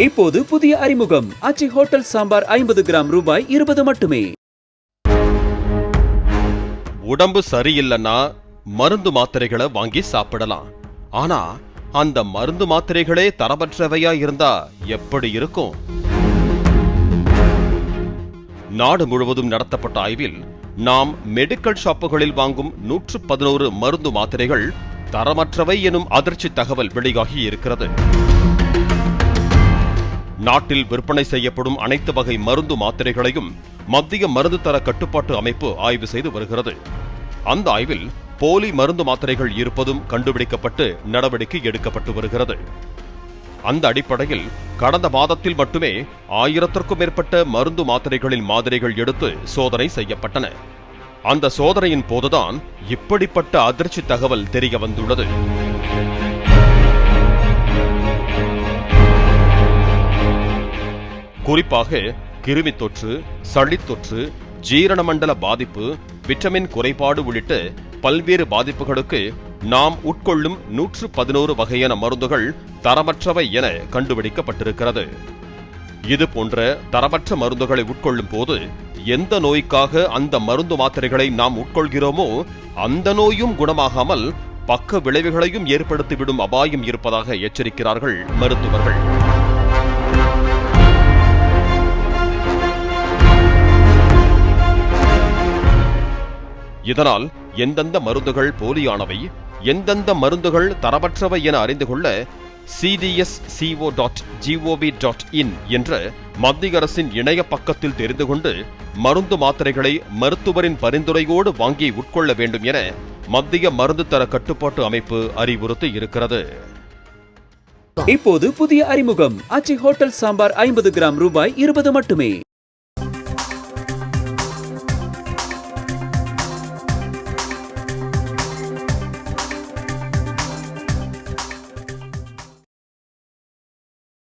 இப்போது புதிய அறிமுகம் ஆச்சி ஹோட்டல் சாம்பார் 50 கிராம் ரூபாய் 20 மட்டுமே. உடம்பு சரியில்லைன்னா மருந்து மாத்திரைகளை வாங்கி சாப்பிடலாம். ஆனா அந்த மருந்து மாத்திரைகளே தரமற்றவையா இருந்தா எப்படி இருக்கும்? நாடு முழுவதும் நடத்தப்பட்ட ஆய்வில் நாம் மெடிக்கல் ஷாப்புகளில் வாங்கும் 111 மருந்து மாத்திரைகள் தரமற்றவை எனும் அதிர்ச்சி தகவல் வெளியாகி இருக்கிறது. நாட்டில் விற்பனை செய்யப்படும் அனைத்து வகை மருந்து மாத்திரைகளையும் மத்திய மருந்து தர கட்டுப்பாட்டு அமைப்பு ஆய்வு செய்து வருகிறது. அந்த ஆய்வில் போலி மருந்து மாத்திரைகள் இருப்பதும் கண்டுபிடிக்கப்பட்டு நடவடிக்கை எடுக்கப்பட்டு வருகிறது. அந்த அடிப்படையில் கடந்த மாதத்தில் மட்டுமே 1000க்கும் மேற்பட்ட மருந்து மாத்திரைகளின் மாதிரிகள் எடுத்து சோதனை செய்யப்பட்டன. அந்த சோதனையின் போதுதான் இப்படிப்பட்ட அதிர்ச்சி தகவல் தெரிய வந்துள்ளது. குறிப்பாக கிருமி தொற்று, சளித்தொற்று, ஜீரண மண்டல பாதிப்பு, விட்டமின் குறைபாடு உள்ளிட்ட பல்வேறு பாதிப்புகளுக்கு நாம் உட்கொள்ளும் 111 வகையான மருந்துகள் தரமற்றவை என கண்டுபிடிக்கப்பட்டிருக்கிறது. இது போன்ற தரமற்ற மருந்துகளை உட்கொள்ளும் போது எந்த நோய்க்காக அந்த மருந்து மாத்திரைகளை நாம் உட்கொள்கிறோமோ அந்த நோயும் குணமாகாமல் பக்க விளைவுகளையும் ஏற்படுத்திவிடும் அபாயம் இருப்பதாக எச்சரிக்கிறார்கள் மருத்துவர்கள். இதனால் எந்தெந்த மருந்துகள் போலியானவை, எந்தெந்த மருந்துகள் தரமற்றவை என அறிந்து கொள்ள cdsco.gov.in என்ற மத்திய அரசின் இணைய பக்கத்தில் தெரிந்து கொண்டு மருந்து மாத்திரைகளை மருத்துவரின் பரிந்துரையோடு வாங்கி உட்கொள்ள வேண்டும் என மத்திய மருந்து தர கட்டுப்பாட்டு அமைப்பு அறிவுறுத்தி இருக்கிறது. இப்போது புதிய அறிமுகம் ஆச்சி ஹோட்டல் சாம்பார் 50 கிராம் ரூபாய் 20 மட்டுமே.